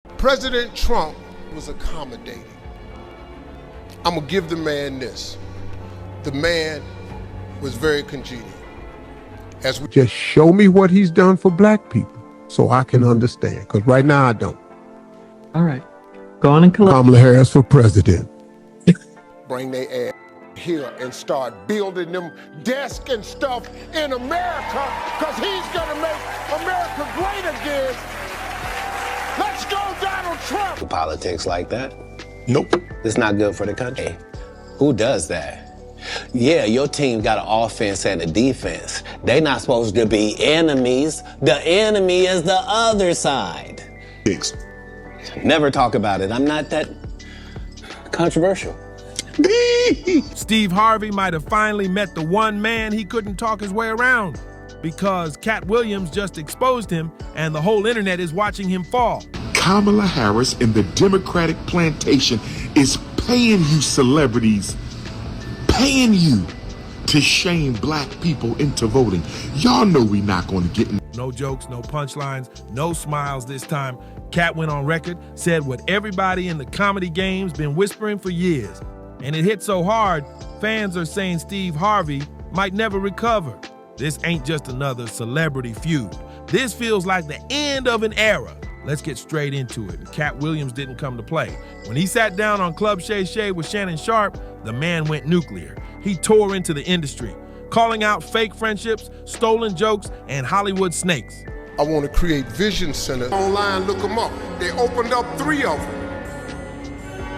President Trump was accommodating. I'm gonna give the man this. The man was very congenial. Just show me what he's done for black people so I can understand, because right now I don't. All right. Go on and collect. Kamala Harris for president. Bring their ass here and start building them desks and stuff in America, because he's gonna make America great again. Let's go, Donald Trump! Politics like that? Nope. It's not good for the country. Who does that? Yeah, your team got an offense and a defense. They not supposed to be enemies. The enemy is the other side. Thanks. Never talk about it. I'm not that controversial. Steve Harvey might have finally met the one man he couldn't talk his way around, because Katt Williams just exposed him and the whole internet is watching him fall. Kamala Harris and the Democratic plantation is paying you celebrities, paying you to shame black people into voting. Y'all know we not going to get... No jokes, no punchlines, no smiles this time. Katt went on record, said what everybody in the comedy game's been whispering for years. And it hit so hard, fans are saying Steve Harvey might never recover. This ain't just another celebrity feud. This feels like the end of an era. Let's get straight into it. And Katt Williams didn't come to play. When he sat down on Club Shay Shay with Shannon Sharpe, the man went nuclear. He tore into the industry, calling out fake friendships, stolen jokes, and Hollywood snakes. I want to create vision centers. Online, look them up. They opened up 3 of them.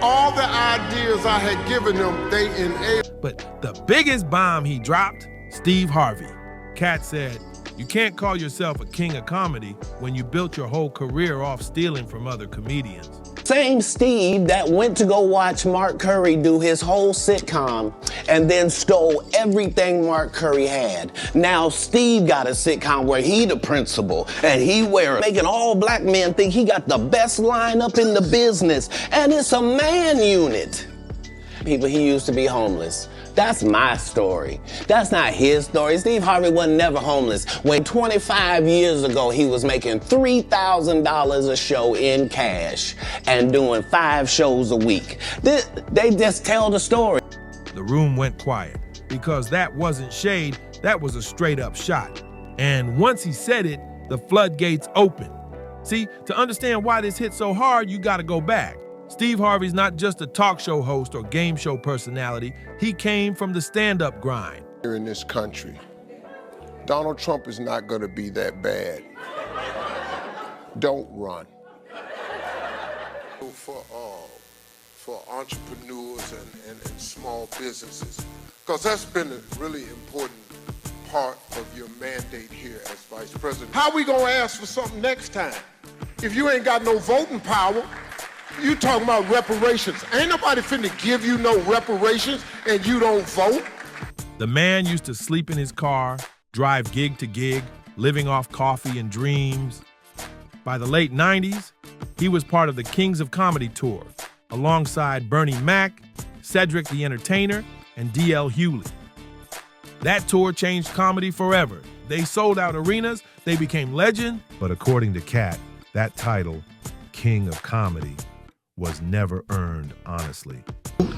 All the ideas I had given them, they enabled. But the biggest bomb he dropped, Steve Harvey. Katt said, "You can't call yourself a king of comedy when you built your whole career off stealing from other comedians." Same Steve that went to go watch Mark Curry do his whole sitcom and then stole everything Mark Curry had. Now Steve got a sitcom where he the principal and he making all black men think he got the best lineup in the business, and it's a man unit. People, he used to be homeless. That's my story. That's not his story. Steve Harvey wasn't never homeless. When 25 years ago, he was making $3,000 a show in cash and doing 5 shows a week. They just tell the story. The room went quiet because that wasn't shade, that was a straight up shot. And once he said it, the floodgates opened. See, to understand why this hit so hard, you gotta go back. Steve Harvey's not just a talk show host or game show personality. He came from the stand-up grind. Here in this country, Donald Trump is not going to be that bad. Don't run. For entrepreneurs and small businesses, because that's been a really important part of your mandate here as vice president. How we gonna ask for something next time if you ain't got no voting power? You talking about reparations. Ain't nobody finna give you no reparations and you don't vote. The man used to sleep in his car, drive gig to gig, living off coffee and dreams. By the late 90s, he was part of the Kings of Comedy tour, alongside Bernie Mac, Cedric the Entertainer, and D.L. Hewley. That tour changed comedy forever. They sold out arenas, they became legend. But according to Katt, that title, King of Comedy, was never earned honestly.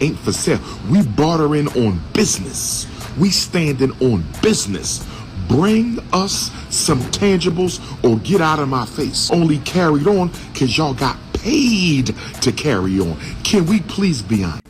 Ain't for sale. We bartering on business. We standing on business. Bring us some tangibles or get out of my face. Only carried on because y'all got paid to carry on. Can we please be honest?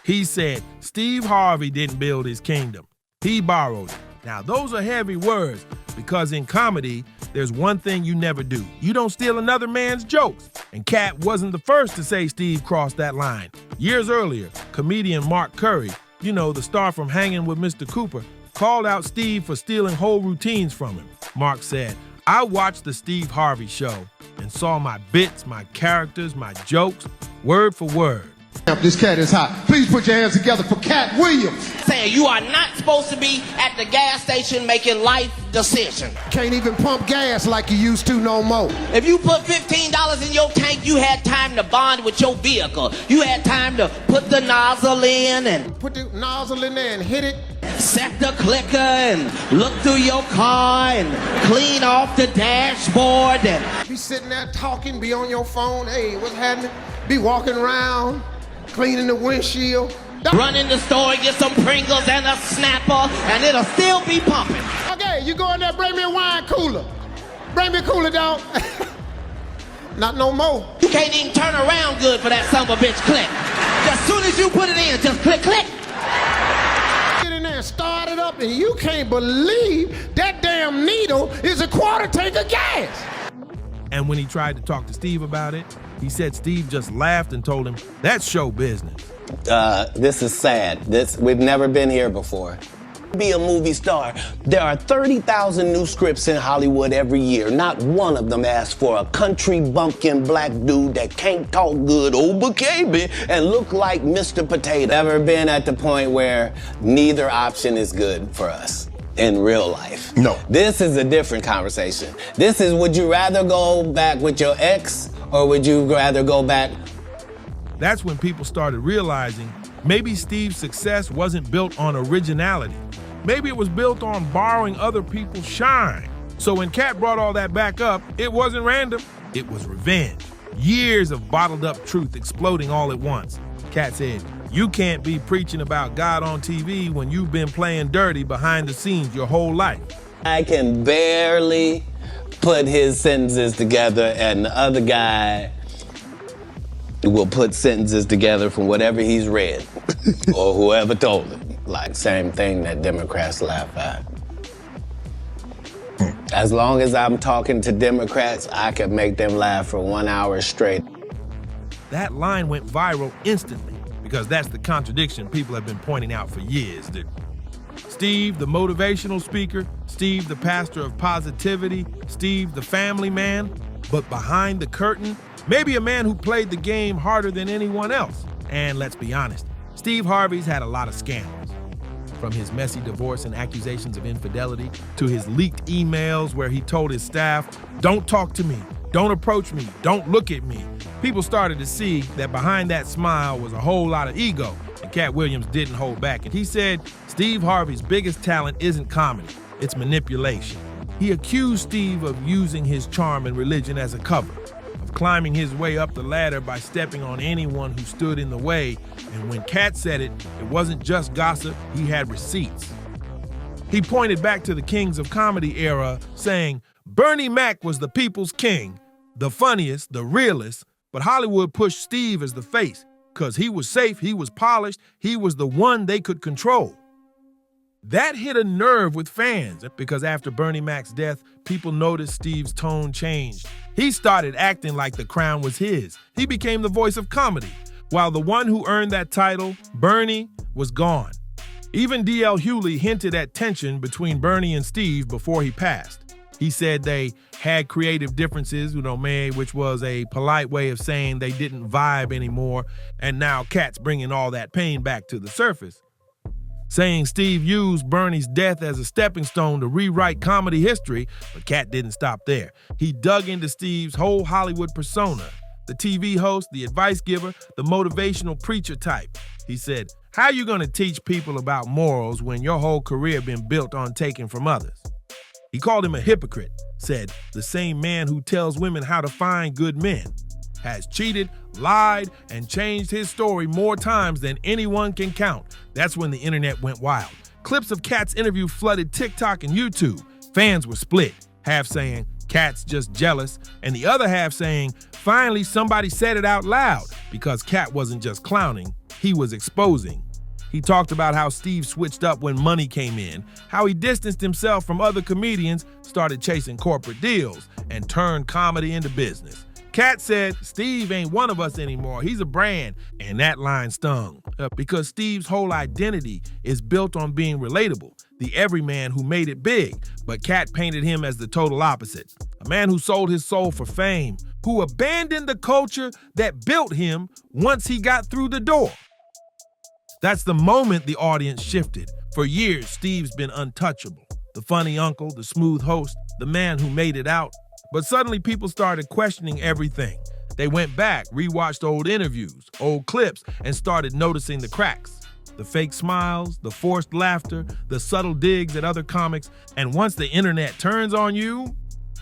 He said Steve Harvey didn't build his kingdom. He borrowed it. Now, those are heavy words because in comedy, there's one thing you never do. You don't steal another man's jokes. And Katt wasn't the first to say Steve crossed that line. Years earlier, comedian Mark Curry, you know, the star from Hanging with Mr. Cooper, called out Steve for stealing whole routines from him. Mark said, "I watched the Steve Harvey show and saw my bits, my characters, my jokes, word for word." This cat is hot. Please put your hands together for Katt Williams. Saying you are not supposed to be at the gas station making life decisions. Can't even pump gas like you used to no more. If you put $15 in your tank, you had time to bond with your vehicle. You had time to put the nozzle in and put the nozzle in there and hit it. set the clicker and look through your car and clean off the dashboard and Be sitting there talking, be on your phone, hey, what's happening? Be walking around, cleaning the windshield. run in the store and get some Pringles and a Snapper, and it'll still be pumping. Okay, you go in there, bring me a wine cooler. Bring me a cooler, dog. Not no more. You can't even turn around good for that son of a bitch click. As soon as you put it in, just click, click. Get in there and start it up, and you can't believe that damn needle is a quarter tank of gas. And when he tried to talk to Steve about it, he said Steve just laughed and told him, that's show business. This is sad. We've never been here before. Be a movie star. There are 30,000 new scripts in Hollywood every year. Not one of them asks for a country bumpkin black dude that can't talk good over KB and look like Mr. Potato. Never been at the point where neither option is good for us in real life. No. This is a different conversation. This is, would you rather go back with your ex or would you rather go back? That's when people started realizing maybe Steve's success wasn't built on originality. Maybe it was built on borrowing other people's shine. So when Katt brought all that back up, it wasn't random, it was revenge. Years of bottled up truth exploding all at once. Katt said, you can't be preaching about God on TV when you've been playing dirty behind the scenes your whole life. I can barely put his sentences together, and the other guy will put sentences together from whatever he's read or whoever told him. Like, same thing that Democrats laugh at. As long as I'm talking to Democrats, I can make them laugh for 1 hour straight. That line went viral instantly because that's the contradiction people have been pointing out for years. Steve, the motivational speaker, Steve, the pastor of positivity, Steve, the family man, but behind the curtain, maybe a man who played the game harder than anyone else. And let's be honest, Steve Harvey's had a lot of scandals. From his messy divorce and accusations of infidelity to his leaked emails where he told his staff, don't talk to me, don't approach me, don't look at me. People started to see that behind that smile was a whole lot of ego, and Katt Williams didn't hold back. And he said Steve Harvey's biggest talent isn't comedy, it's manipulation. He accused Steve of using his charm and religion as a cover, of climbing his way up the ladder by stepping on anyone who stood in the way. And when Katt said it, it wasn't just gossip, he had receipts. He pointed back to the Kings of Comedy era, saying, Bernie Mac was the people's king, the funniest, the realest, but Hollywood pushed Steve as the face, because he was safe, he was polished, he was the one they could control. That hit a nerve with fans, because after Bernie Mac's death, people noticed Steve's tone changed. He started acting like the crown was his. He became the voice of comedy, while the one who earned that title, Bernie, was gone. Even D.L. Hewley hinted at tension between Bernie and Steve before he passed. He said they had creative differences, which was a polite way of saying they didn't vibe anymore, and now Katt's bringing all that pain back to the surface. Saying Steve used Bernie's death as a stepping stone to rewrite comedy history, but Katt didn't stop there. He dug into Steve's whole Hollywood persona, the TV host, the advice giver, the motivational preacher type. He said, how you gonna teach people about morals when your whole career been built on taking from others? He called him a hypocrite, said the same man who tells women how to find good men has cheated, lied, and changed his story more times than anyone can count. That's when the internet went wild. Clips of Katt's interview flooded TikTok and YouTube. Fans were split, half saying Katt's just jealous, and the other half saying finally somebody said it out loud, because Katt wasn't just clowning, he was exposing. He talked about how Steve switched up when money came in, how he distanced himself from other comedians, started chasing corporate deals, and turned comedy into business. Katt said, Steve ain't one of us anymore, he's a brand, and that line stung, because Steve's whole identity is built on being relatable, the everyman who made it big, but Katt painted him as the total opposite, a man who sold his soul for fame, who abandoned the culture that built him once he got through the door. That's the moment the audience shifted. For years, Steve's been untouchable, the funny uncle, the smooth host, the man who made it out. But suddenly people started questioning everything. They went back, rewatched old interviews, old clips, and started noticing the cracks. The fake smiles, the forced laughter, the subtle digs at other comics, and once the internet turns on you,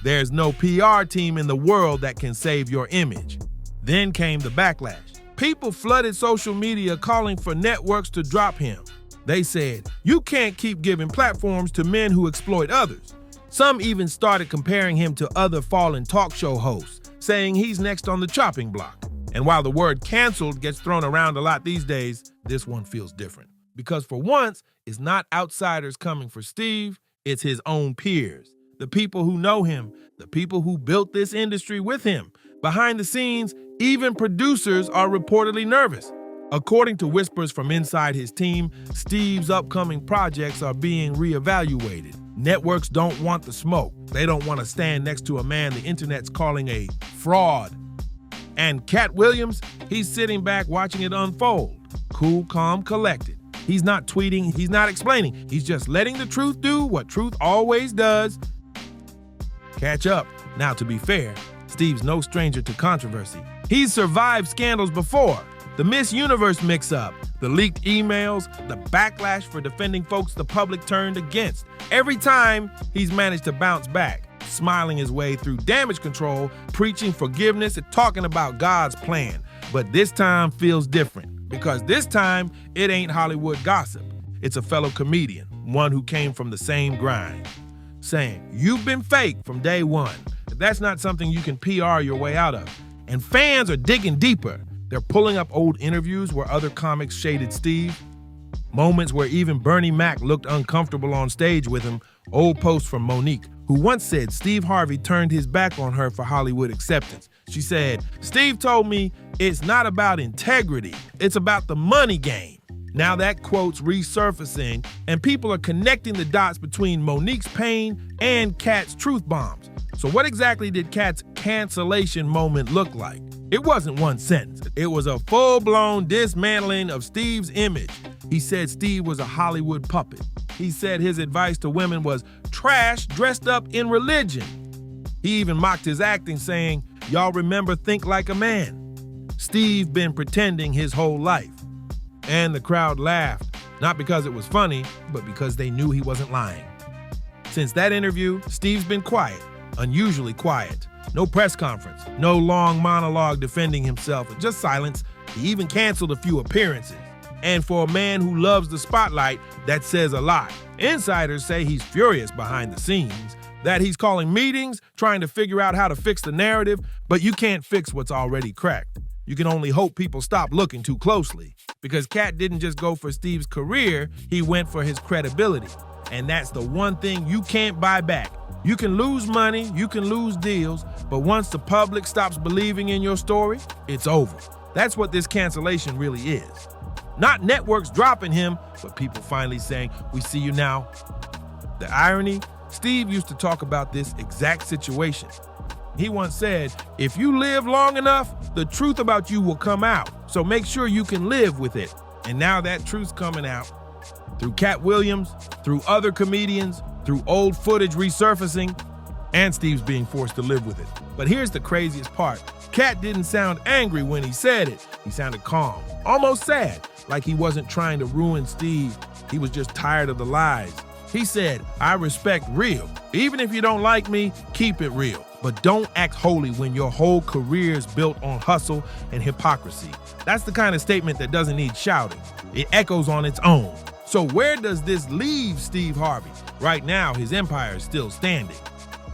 there's no PR team in the world that can save your image. Then came the backlash. People flooded social media calling for networks to drop him. They said, you can't keep giving platforms to men who exploit others. Some even started comparing him to other fallen talk show hosts, saying he's next on the chopping block. And while the word canceled gets thrown around a lot these days, this one feels different. Because for once, it's not outsiders coming for Steve, it's his own peers. The people who know him, the people who built this industry with him. Behind the scenes, even producers are reportedly nervous. According to whispers from inside his team, Steve's upcoming projects are being reevaluated. Networks don't want the smoke. They don't want to stand next to a man the internet's calling a fraud. And Katt Williams, he's sitting back watching it unfold. Cool, calm, collected. He's not tweeting, he's not explaining. He's just letting the truth do what truth always does. Catch up. Now, to be fair, Steve's no stranger to controversy. He's survived scandals before. The Miss Universe mix-up, the leaked emails, the backlash for defending folks the public turned against. Every time, he's managed to bounce back, smiling his way through damage control, preaching forgiveness and talking about God's plan. But this time feels different, because this time, it ain't Hollywood gossip. It's a fellow comedian, one who came from the same grind, saying, you've been fake from day one. That's not something you can PR your way out of. And fans are digging deeper. They're pulling up old interviews where other comics shaded Steve, moments where even Bernie Mac looked uncomfortable on stage with him, old posts from Monique, who once said Steve Harvey turned his back on her for Hollywood acceptance. She said, Steve told me it's not about integrity, it's about the money game. Now that quote's resurfacing, and people are connecting the dots between Monique's pain and Katt's truth bombs. So what exactly did Katt's cancellation moment look like? It wasn't one sentence. It was a full-blown dismantling of Steve's image. He said Steve was a Hollywood puppet. He said his advice to women was trash dressed up in religion. He even mocked his acting, saying, y'all remember Think Like a Man. Steve been pretending his whole life. And the crowd laughed, not because it was funny, but because they knew he wasn't lying. Since that interview, Steve's been quiet, unusually quiet. No press conference, no long monologue defending himself, just silence. He even canceled a few appearances. And for a man who loves the spotlight, that says a lot. Insiders say he's furious behind the scenes, that he's calling meetings, trying to figure out how to fix the narrative, but you can't fix what's already cracked. You can only hope people stop looking too closely. Because Katt didn't just go for Steve's career, he went for his credibility. And that's the one thing you can't buy back. You can lose money, you can lose deals, but once the public stops believing in your story, it's over. That's what this cancellation really is. Not networks dropping him, but people finally saying, we see you now. The irony, Steve used to talk about this exact situation. He once said, if you live long enough, the truth about you will come out. So make sure you can live with it. And now that truth's coming out through Katt Williams, through other comedians, through old footage resurfacing, and Steve's being forced to live with it. But here's the craziest part. Katt didn't sound angry when he said it. He sounded calm, almost sad, like he wasn't trying to ruin Steve. He was just tired of the lies. He said, I respect real. Even if you don't like me, keep it real. But don't act holy when your whole career is built on hustle and hypocrisy. That's the kind of statement that doesn't need shouting. It echoes on its own. So where does this leave Steve Harvey? Right now, his empire is still standing.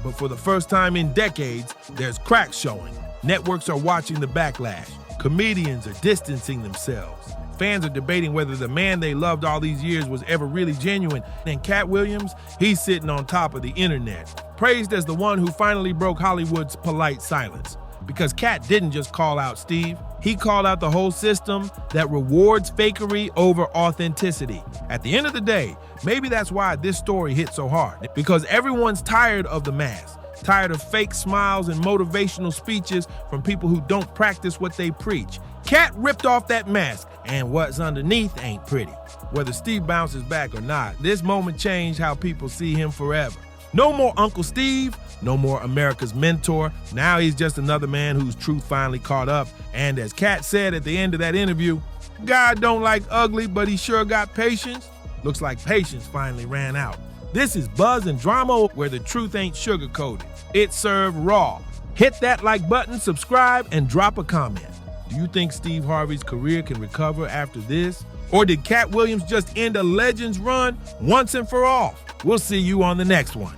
But for the first time in decades, there's cracks showing. Networks are watching the backlash. Comedians are distancing themselves. Fans are debating whether the man they loved all these years was ever really genuine. And Katt Williams, he's sitting on top of the internet, praised as the one who finally broke Hollywood's polite silence. Because Katt didn't just call out Steve, he called out the whole system that rewards fakery over authenticity. At the end of the day, maybe that's why this story hit so hard. Because everyone's tired of the mask, tired of fake smiles and motivational speeches from people who don't practice what they preach. Katt ripped off that mask, and what's underneath ain't pretty. Whether Steve bounces back or not, this moment changed how people see him forever. No more Uncle Steve, no more America's mentor. Now he's just another man whose truth finally caught up. And as Katt said at the end of that interview, God don't like ugly, but he sure got patience. Looks like patience finally ran out. This is buzz and drama where the truth ain't sugar-coated. It's served raw. Hit that like button, subscribe, and drop a comment. Do you think Steve Harvey's career can recover after this? Or did Katt Williams just end a Legends run once and for all? We'll see you on the next one.